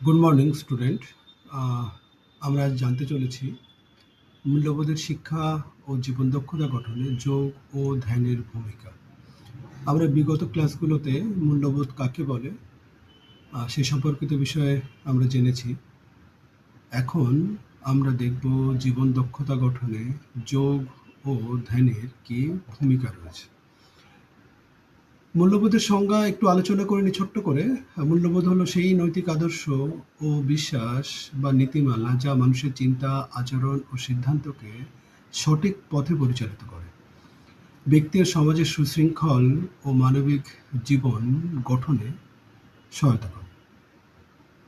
Good morning student. আমরা আজ জানতে চলেছি মূল্যবোধের শিক্ষা ও জীবন দক্ষতা গঠনে যোগ ও ধ্যানের ভূমিকা। আমরা বিগত ক্লাসগুলোতে মূল্যবোধ কাকে বলে সে সম্পর্কিত বিষয়ে আমরা জেনেছি। এখন আমরা দেখব জীবন দক্ষতা গঠনে যোগ ও ধ্যানের কি ভূমিকা রয়েছে। মূল্যবোধের সংজ্ঞা একটু আলোচনা করে নিই ছোট্ট করে। মূল্যবোধ হলো সেই নৈতিক আদর্শ ও বিশ্বাস বা নীতিমালা যা মানুষের চিন্তা, আচরণ ও সিদ্ধান্তকে সঠিক পথে পরিচালিত করে। ব্যক্তি ও সমাজের সুশৃঙ্খল ও মানবিক জীবন গঠনে সহায়তা করে।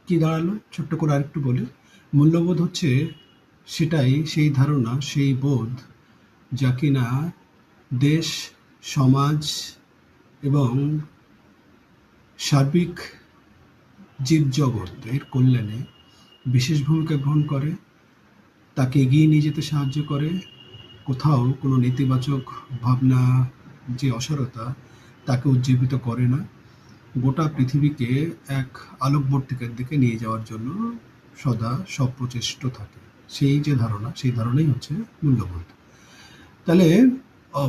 কি দাঁড়ালো? ছোট্ট করে আরেকটু বলি। মূল্যবোধ হচ্ছে সেই ধারণা, সেই বোধ যা কিনা দেশ, সমাজ এবং সার্বিক জীবজগতের কল্যাণে বিশেষ ভূমিকা গ্রহণ করে, তাকে এগিয়ে নিয়ে যেতে সাহায্য করে। কোথাও কোনো নেতিবাচক ভাবনা, যে অসারতা, তাকে উজ্জীবিত করে না। গোটা পৃথিবীকে এক আলোকবর্তিকার দিকে নিয়ে যাওয়ার জন্য সদা সপ্রচেষ্ট থাকে। সেই যে ধারণা, সেই ধারণাই হচ্ছে মূল্যবোধ। তাহলে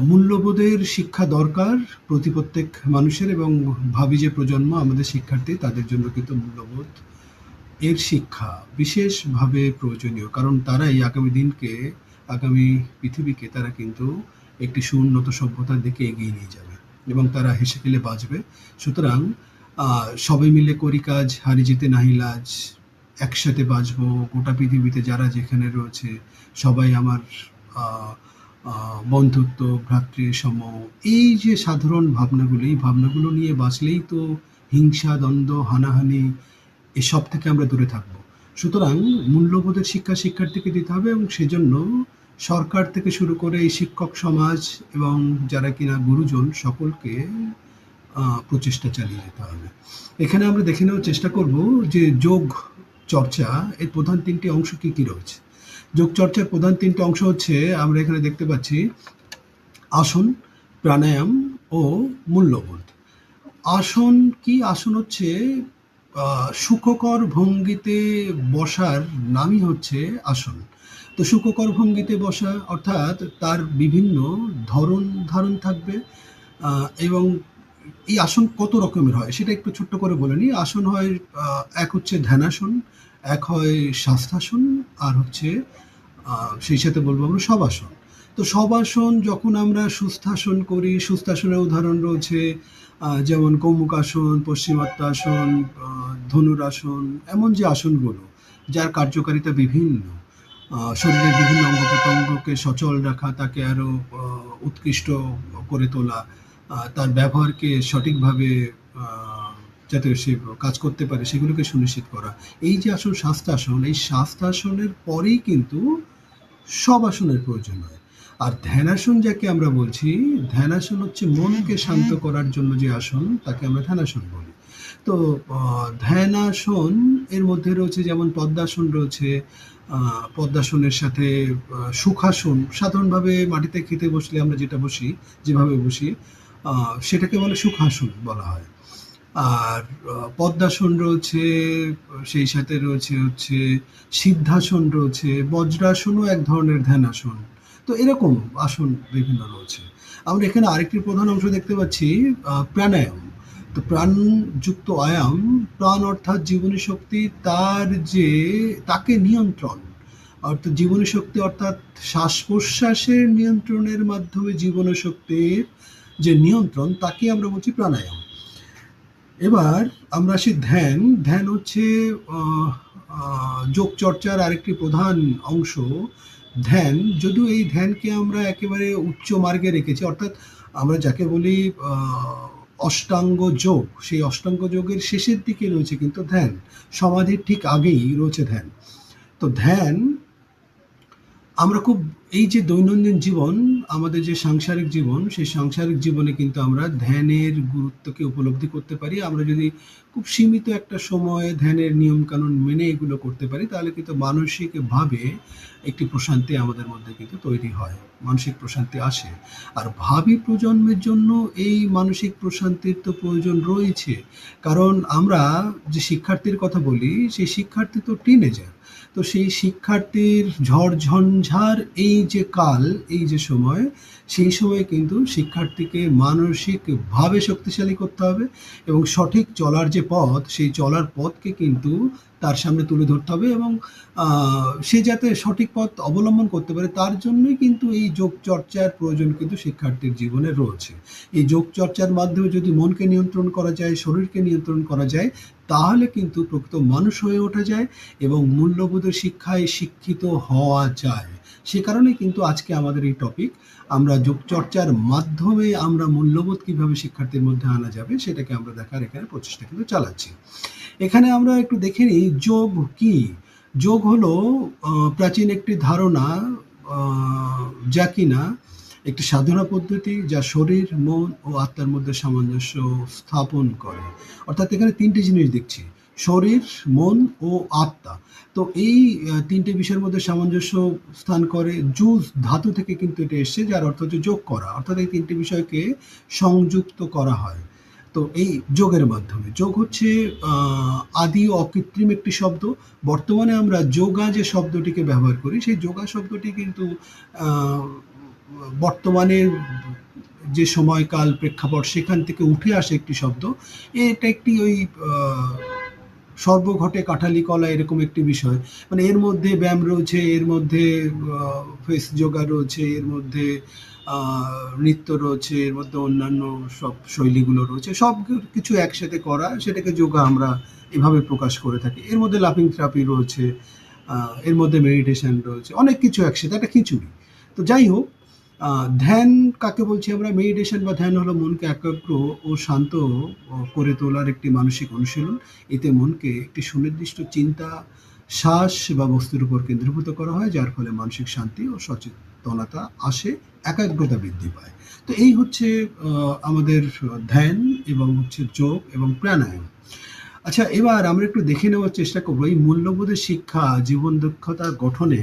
মূল্যবোধের শিক্ষা দরকার প্রত্যেক মানুষের, এবং ভাবি যে প্রজন্ম আমাদের শিক্ষার্থী, তাদের জন্য কিন্তু মূল্যবোধ এর শিক্ষা বিশেষভাবে প্রয়োজনীয়। কারণ তারাই আগামী পৃথিবীকে তারা কিন্তু একটি সুউন্নত সভ্যতার দিকে এগিয়ে নিয়ে যাবে এবং তারা হেসে খেলে বাঁচবে। সুতরাং সবাই মিলে করি কাজ, হারি জিতে নাহি লাজ, একসাথে বাঁচবো, গোটা পৃথিবীতে যারা যেখানে রয়েছে সবাই আমার বন্ধুত্ব, ভ্রাতৃসম, এই যে সাধারণ ভাবনাগুলো, এই ভাবনাগুলো নিয়ে বাঁচলেই তো হিংসা, দ্বন্দ্ব, হানাহানি এসব থেকে আমরা দূরে থাকবো। সুতরাং মূল্যবোধের শিক্ষা শিক্ষার্থীকে দিতে হবে, এবং সেজন্য সরকার থেকে শুরু করে এই শিক্ষক সমাজ এবং যারা কিনা গুরুজন, সকলকে প্রচেষ্টা চালিয়ে যেতে হবে। এখানে আমরা দেখে নেওয়ার চেষ্টা করব যে যোগ চর্চা এর প্রধান ৩টি অংশ কি কি রয়েছে। যোগ চর্চার প্রধান ৩টি অংশ হচ্ছে, আমরা এখানে দেখতে পাচ্ছি, আসন, প্রাণায়াম ও মূল্যবোধ। আসন কি? আসন হচ্ছে সুখকর ভঙ্গিতে বসার নামই হচ্ছে আসন। তো সুখকর ভঙ্গিতে বসা অর্থাৎ তার বিভিন্ন ধারণ থাকবে, এবং এই আসন কত রকমের হয় সেটা একটু ছোট্ট করে বলে নিই। আসন হয়, এক হচ্ছে ধ্যানাসন, এক হয় শাস্ত্রাসন, আর হচ্ছে সেই সাথে বলবো আমরা শবাসন। তো শবাসন যখন আমরা সুস্থাসন করি, সুস্থাসনের উদাহরণ রয়েছে যেমন কৌমুকাসন, পশ্চিমাত্তাসন, ধনুরাসন, এমন যে আসনগুলো যার কার্যকারিতা বিভিন্ন, শরীরের বিভিন্ন অঙ্গ প্রত্যঙ্গকে সচল রাখা, তাকে আরও উৎকৃষ্ট করে তোলা, তার ব্যবহারকে সঠিকভাবে যাতে সে কাজ করতে পারে সেগুলোকে সুনিশ্চিত করা। এই যে আসন শাস্ত্রাসন, এই শাস্ত্রাসনের পরেই কিন্তু শবাসনের প্রয়োজন হয়। আর ধ্যানাসন যাকে আমরা বলছি, ধ্যানাসন হচ্ছে মনকে শান্ত করার জন্য যে আসন, তাকে আমরা ধ্যানাসন বলি। তো ধ্যানাসন এর মধ্যে রয়েছে যেমন পদ্মাসন রয়েছে, পদ্মাসনের সাথে সুখাসন, সাধারণভাবে মাটিতে খেতে বসলে আমরা যেভাবে বসি সেটাকে বলে সুখাসন বলা হয়। আর পদ্মাসন রয়েছে, সেই সাথে রয়েছে হচ্ছে সিদ্ধাসন রয়েছে, বজ্রাসনও এক ধরনের ধ্যানাসন। তো এরকম আসন বিভিন্ন রয়েছে। আমরা এখানে আরেকটি প্রধান অংশ দেখতে পাচ্ছি, প্রাণায়াম। তো প্রাণযুক্ত আয়াম, প্রাণ অর্থাৎ জীবনী শক্তি, তাকে নিয়ন্ত্রণ, অর্থাৎ জীবনী শক্তি অর্থাৎ শ্বাস প্রশ্বাসের নিয়ন্ত্রণের মাধ্যমে জীবনী শক্তির যে নিয়ন্ত্রণ, তাকে আমরা বলছি প্রাণায়াম। এবার আমরা আসি ধ্যান। ধ্যান হচ্ছে যোগ চর্চার আরেকটি প্রধান অংশ। ধ্যান, যদিও এই ধ্যানকে আমরা একেবারে উচ্চ মার্গে রেখেছি, অর্থাৎ আমরা যাকে বলি অষ্টাঙ্গ যোগ, সেই অষ্টাঙ্গ যোগের শেষের দিকে রয়েছে কিন্তু ধ্যান, সমাধির ঠিক আগেই রয়েছে ধ্যান। তো ধ্যান আমরা খুব এই যে দৈনন্দিন জীবন, আমাদের যে সাংসারিক জীবন, সেই সাংসারিক জীবনে কিন্তু আমরা ধ্যানের গুরুত্বকে উপলব্ধি করতে পারি। আমরা যদি খুব সীমিত একটা সময়ে ধ্যানের নিয়মকানুন মেনে এগুলো করতে পারি, তাহলে কিন্তু মানসিকভাবে একটি প্রশান্তি আমাদের মধ্যে কিন্তু তৈরি হয়। মানসিক প্রশান্তি আসে। আর ভাবি প্রজন্মের জন্য এই মানসিক প্রশান্তির তো প্রয়োজন রয়েছে। কারণ আমরা যে শিক্ষার্থীর কথা বলি, সেই শিক্ষার্থী তো টিনেজার। তো সেই শিক্ষার্থীর ঝড়-ঝঞ্ঝার এই যে কাল, এই যে সময়, সেই সময়ে কিন্তু শিক্ষার্থীকে মানসিকভাবে শক্তিশালী করতে হবে এবং সঠিক চলার যে পথ, সেই চলার পথকে কিন্তু তার সামনে তুলে ধরতে হবে এবং সে যাতে সঠিক পথ অবলম্বন করতে পারে, তার জন্যই কিন্তু এই যোগচর্চার প্রয়োজন কিন্তু শিক্ষার্থীর জীবনে রয়েছে। এই যোগচর্চার মাধ্যমে যদি মনকে নিয়ন্ত্রণ করা যায়, শরীরকে নিয়ন্ত্রণ করা যায়, তাহলে কিন্তু প্রকৃত মানুষ হয়ে ওঠা যায় এবং মূল্যবোধের শিক্ষায় শিক্ষিত হওয়া যায়। সে কারণে কিন্তু আজকে আমাদের এই টপিক, আমরা যোগচর্চার মাধ্যমে আমরা মূল্যবোধ কিভাবে শিক্ষার্থীর মধ্যে আনা যাবে সেটাকে আমরা দেখার এখানে প্রচেষ্টা কিন্তু চালাচ্ছি। এখানে আমরা একটু দেখে নিই যোগ কি? যোগ হলো প্রাচীন একটি ধারণা, যা কিনা একটি সাধনা পদ্ধতি, যা শরীর, মন ও আত্মার মধ্যে সামঞ্জস্য স্থাপন করে। অর্থাৎ এখানে ৩ টে জিনিস দেখছি। শরীর, মন ও আত্মা। তো এই ৩ টে বিষয়ের মধ্যে সামঞ্জস্য স্থান করে। জুজ ধাতু থেকে কিন্তু এটা এসছে, যার অর্থ হচ্ছে যোগ করা। অর্থাৎ এই ৩ টে বিষয়কে সংযুক্ত করা হয়। তো এই যোগের মাধ্যমে। যোগ হচ্ছে আদি ও অকৃত্রিম একটি শব্দ। বর্তমানে আমরা যোগা যে শব্দটিকে ব্যবহার করি, সেই যোগা শব্দটি কিন্তু আ বর্তমানে যে সময়কাল, প্রেক্ষাপট, সেখান থেকে উঠে আসে একটি শব্দ। এটা একটি ওই আ সর্বঘটে কাঠালি কলা, এরকম একটি বিষয়। মানে এর মধ্যে ব্যায়াম রয়েছে, এর মধ্যে আ ফেস যোগা রয়েছে, এর মধ্যে আ নৃত্য রয়েছে, এর মধ্যে অন্যান্য সব শৈলীগুলো রয়েছে। সব কিছু একসাথে করা, সেটাকে যোগা আমরা এভাবে প্রকাশ করে থাকি। এর মধ্যে লাফিং থেরাপি রয়েছে, আ এর মধ্যে মেডিটেশন রয়েছে। অনেক কিছু একসাথে, একটা খিচুড়ি। তো যাই হোক, ধ্যান কাকে বলছি আমরা? মেডিটেশন বা ধ্যান হলো মনকে একাগ্র ও শান্ত করে তোলার একটি মানসিক অনুশীলন। এতে মনকে একটি সুনির্দিষ্ট চিন্তা, শ্বাস বা বস্তুর উপর কেন্দ্রীভূত করা হয়, যার ফলে মানসিক শান্তি ও সচেতনতা আসে, একাগ্রতা বৃদ্ধি পায়। তো এই হচ্ছে আমাদের ধ্যান এবং হচ্ছে যোগ এবং প্রাণায়াম। আচ্ছা, এবার আমরা একটু দেখে নেওয়ার চেষ্টা করব এই মূল্যবোধের শিক্ষা জীবন দক্ষতা গঠনে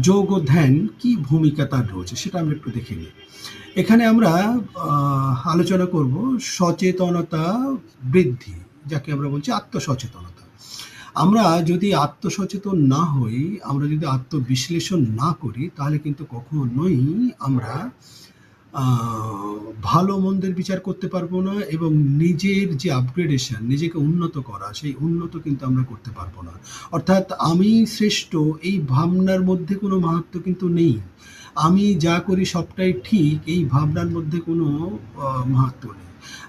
যোগ ও ধ্যান কি ভূমিকা তার রয়েছে, সেটা আমরা একটু দেখে নিই। এখানে আমরা আলোচনা করব সচেতনতা বৃদ্ধি, যাকে আমরা বলছি আত্মসচেতনতা। আমরা যদি আত্মসচেতন না হই, আমরা যদি আত্মবিশ্লেষণ না করি, তাহলে কিন্তু কখনোই আমরা আ ভালো মন্দের বিচার করতে পারবো না এবং নিজের যে আপগ্রেডেশন, নিজেকে উন্নত করা, সেই উন্নত কিন্তু আমরা করতে পারবো না। অর্থাৎ আমি শ্রেষ্ঠ, এই ভাবনার মধ্যে কোনো মাহাত্ম্য কিন্তু নেই। আমি যা করি সবটাই ঠিক, এই ভাবনার মধ্যে কোনো মাহাত্ম্য নেই।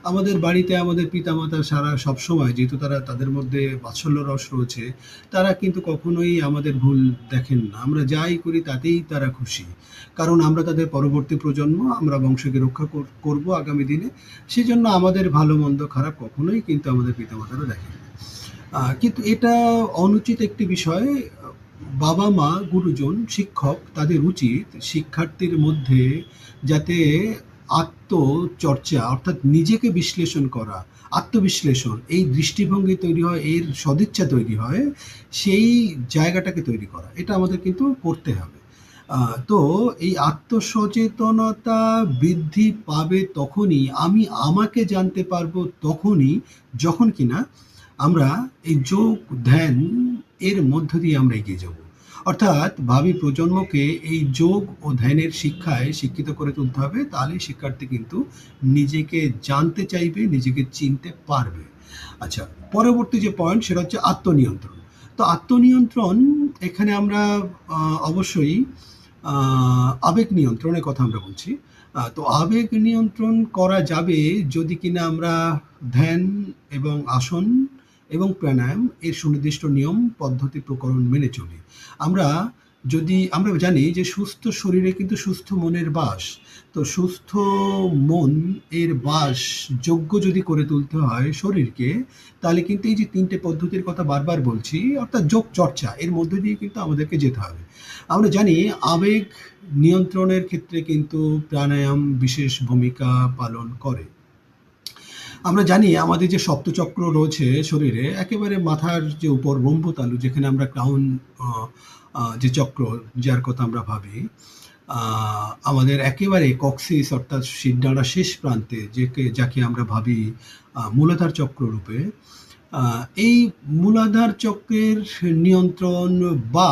আমাদের বাড়িতে আমাদের পিতামাতা সবসময়, যেহেতু তাদের মধ্যে বাৎসল্য রস রয়েছে, তারা কিন্তু কখনোই আমাদের ভুল দেখেন না। আমরা যাই করি তাতেই তারা খুশি। কারণ আমরা তাদের পরবর্তী প্রজন্ম, আমরা বংশকে রক্ষা করব আগামী দিনে। সেজন্য আমাদের ভালো-মন্দ, খারাপ কখনোই কিন্তু আমাদের পিতামাতারা দেখেন না। কিন্তু এটা অনুচিত একটি বিষয়। বাবা-মা, গুরুজন, শিক্ষক, তাদের উচিত শিক্ষার্থীর মধ্যে যাতে আত্মচর্চা, অর্থাৎ নিজেকে বিশ্লেষণ করা, আত্মবিশ্লেষণ, এই দৃষ্টিভঙ্গি তৈরি হয়, এর সদিচ্ছা তৈরি হয়, সেই জায়গাটাকে তৈরি করা। এটা আমাদের কিন্তু করতে হবে। তো এই আত্মসচেতনতা বৃদ্ধি পাবে তখনই, আমি আমাকে জানতে পারবো তখনই, যখন কিনা আমরা এই যোগ, ধ্যান এর মধ্য দিয়ে আমরা এগিয়ে যাব। অর্থাৎ ভাবি প্রজন্মকে এই যোগ ও ধ্যানের শিক্ষায় শিক্ষিত করে তুলতে হবে। তাহলেই শিক্ষার্থী কিন্তু নিজেকে জানতে চাইবে, নিজেকে চিনতে পারবে। আচ্ছা, পরবর্তী যে পয়েন্ট, সেটা হচ্ছে আত্মনিয়ন্ত্রণ। তো আত্মনিয়ন্ত্রণ, এখানে আমরা অবশ্যই আবেগ নিয়ন্ত্রণের কথা আমরা বলছি। তো আবেগ নিয়ন্ত্রণ করা যাবে যদি কিনা আমরা ধ্যান এবং আসন এবং প্রাণায়াম এর সুনির্দিষ্ট নিয়ম, পদ্ধতি, প্রকরণ মেনে চলি। আমরা যদি আমরা জানি যে সুস্থ শরীরে কিন্তু সুস্থ মনের বাস। তো সুস্থ মন এর বাস যোগ্য যদি করে তুলতে হয় শরীরকে, তাহলে কিন্তু এই যে ৩ টে পদ্ধতির কথা বারবার বলছি, অর্থাৎ যোগ চর্চা এর মধ্যে দিয়ে কিন্তু আমাদেরকে যেতে হবে। আমরা জানি আবেগ নিয়ন্ত্রণের ক্ষেত্রে কিন্তু প্রাণায়াম বিশেষ ভূমিকা পালন করে। আমরা জানি আমাদের যে সপ্তচক্র রয়েছে শরীরে, একেবারে মাথার যে উপর ব্রহ্মতালু যেখানে আমরা ক্রাউন যে চক্র যার কথা আমরা ভাবি, আমাদের একেবারে কক্সিস অর্থাৎ শিরদাঁড়ার শেষ প্রান্তে যাকে আমরা ভাবি মূলাধার চক্র রূপে, এই মূলাধার চক্রের নিয়ন্ত্রণ বা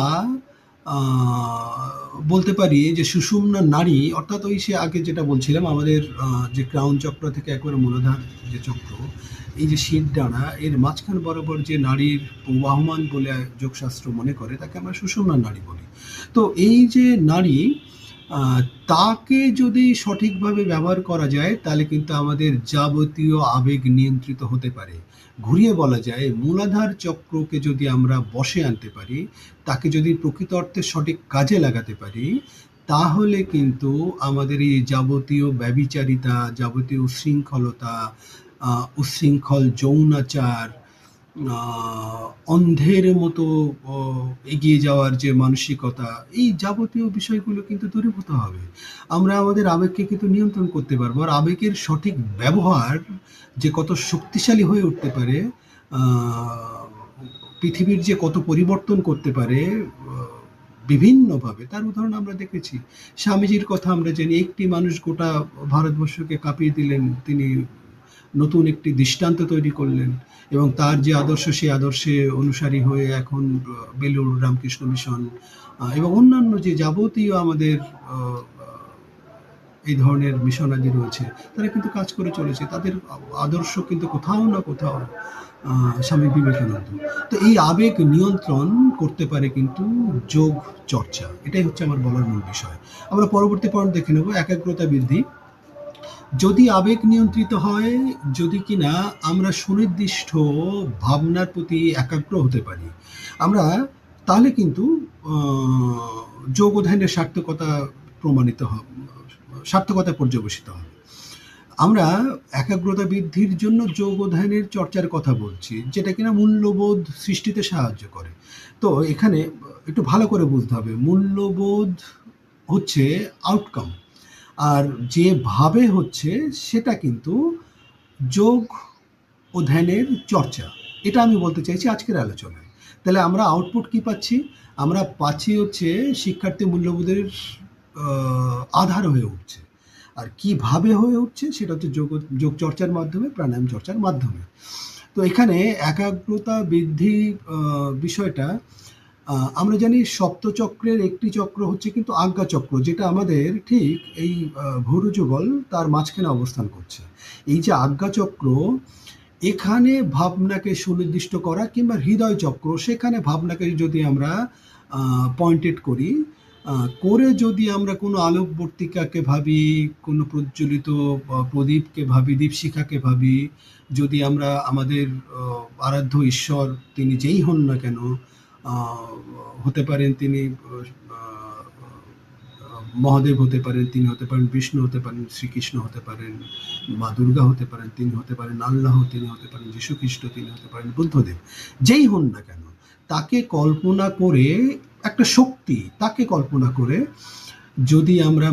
বলতে পারি যে সুষুম্না নাড়ি, অর্থাৎ ওই সে আগে যেটা বলছিলাম আমাদের যে ক্রাউন চক্র থেকে একবারে মূলাধার যে চক্র, এই যে শিরদাঁড়া এর মাঝখান বরাবর যে নাড়ির প্রবাহমান বলে যোগশাস্ত্র মনে করে, তাকে আমরা সুষুম্না নাড়ি বলি। তো এই যে নাড়ি, তাকে যদি সঠিকভাবে ব্যবহার করা যায় তাহলে কিন্তু আমাদের যাবতীয় আবেগ নিয়ন্ত্রিত হতে পারে। ঘুরিয়ে বলা যায় মূলাধার চক্রকে যদি আমরা বশে আনতে পারি, তাকে যদি প্রকৃত অর্থে সঠিক কাজে লাগাতে পারি, তাহলে কিন্তু আমাদের এই যাবতীয় ব্যভিচারিতা, যাবতীয় উচ্ছৃঙ্খলতা, উচ্ছৃঙ্খল যৌনাচার, অন্ধের মতো এগিয়ে যাওয়ার যে মানসিকতা, এই যাবতীয় বিষয়গুলো কিন্তু দূরীভূত হবে। আমরা আমাদের আবেগকে কিন্তু নিয়ন্ত্রণ করতে পারবো। আর আবেগের সঠিক ব্যবহার যে কত শক্তিশালী হয়ে উঠতে পারে, পৃথিবীর যে কত পরিবর্তন করতে পারে বিভিন্নভাবে, তার উদাহরণ আমরা দেখেছি। স্বামীজির কথা আমরা জানি, একটি মানুষ গোটা ভারতবর্ষকে কাঁপিয়ে দিলেন, তিনি নতুন একটি দৃষ্টান্ত তৈরি করলেন এবং তার যে আদর্শ, সেই আদর্শে অনুসারী হয়ে এখন বেলুড় রামকৃষ্ণ মিশন এবং অন্যান্য যে যাবতীয় আমাদের এই ধরনের মিশনাদি রয়েছে, তারা কিন্তু কাজ করে চলেছে। তাদের আদর্শ কিন্তু কোথাও না কোথাও স্বামী বিবেকানন্দ। তো এই আবেগ নিয়ন্ত্রণ করতে পারে কিন্তু যোগ চর্চা। এটাই হচ্ছে আমার বলার মূল বিষয়। আমরা পরবর্তী পয়েন্ট দেখে নেব, একাগ্রতা বৃদ্ধি। যদি আবেগ নিয়ন্ত্রিত হয়, যদি কিনা আমরা সুনির্দিষ্ট ভাবনার প্রতি একাগ্র হতে পারি, আমরা তাহলে কিন্তু যোগ ও ধ্যানের সার্থকতা পর্যবেসিত হবে। আমরা একাগ্রতা বৃদ্ধির জন্য যোগ ও ধ্যানের চর্চার কথা বলছি, যেটা কিনা মূল্যবোধ সৃষ্টিতে সাহায্য করে। তো এখানে একটু ভালো করে বুঝতে হবে, মূল্যবোধ হচ্ছে আউটকাম, আর যেভাবে হচ্ছে সেটা কিন্তু যোগ ও ধ্যানের চর্চা। এটা আমি বলতে চাইছি আজকের আলোচনায়। তাহলে আমরা আউটপুট কি পাচ্ছি? আমরা পাচ্ছি হচ্ছে শিক্ষার্থী মূল্যবোধের আধার হয়ে উঠছে। আর কিভাবে হয়ে উঠছে সেটা হচ্ছে যোগ চর্চার মাধ্যমে, প্রাণায়াম চর্চার মাধ্যমে। তো এখানে একাগ্রতা বৃদ্ধি বিষয়টা, আমরা জানি সপ্তচক্রের একটি চক্র হচ্ছে কিন্তু আজ্ঞা চক্র, যেটা আমাদের ঠিক এই ভুরু যুগল তার মাঝখানে অবস্থান করছে। এই যে আজ্ঞা চক্র, এখানে ভাবনাকে সুনির্দিষ্ট করা, কিংবা হৃদয় চক্র, সেখানে ভাবনাকে যদি আমরা পয়েন্টেড করি, করে যদি আমরা কোনো আলোকবর্তিকাকে ভাবি, কোনো প্রজ্বলিত প্রদীপকে ভাবি, দীপশিখাকে ভাবি, যদি আমরা আমাদের আরাধ্য ঈশ্বর তিনি যেই হন না কেন, হতে পারেন তিনি মহাদেব হতে পারেন, তিনি হতে পারেন বিষ্ণু, হতে পারেন শ্রীকৃষ্ণ, হতে পারেন মা দুর্গা, হতে পারেন তিনি, হতে পারেন আল্লাহ, তিনি হতে পারেন যীশু খ্রিস্ট, তিনি হতে পারেন বুদ্ধদেব, যেই হন না কেন, তাকে কল্পনা করে, একটা শক্তি, তাকে কল্পনা করে যদি আমরা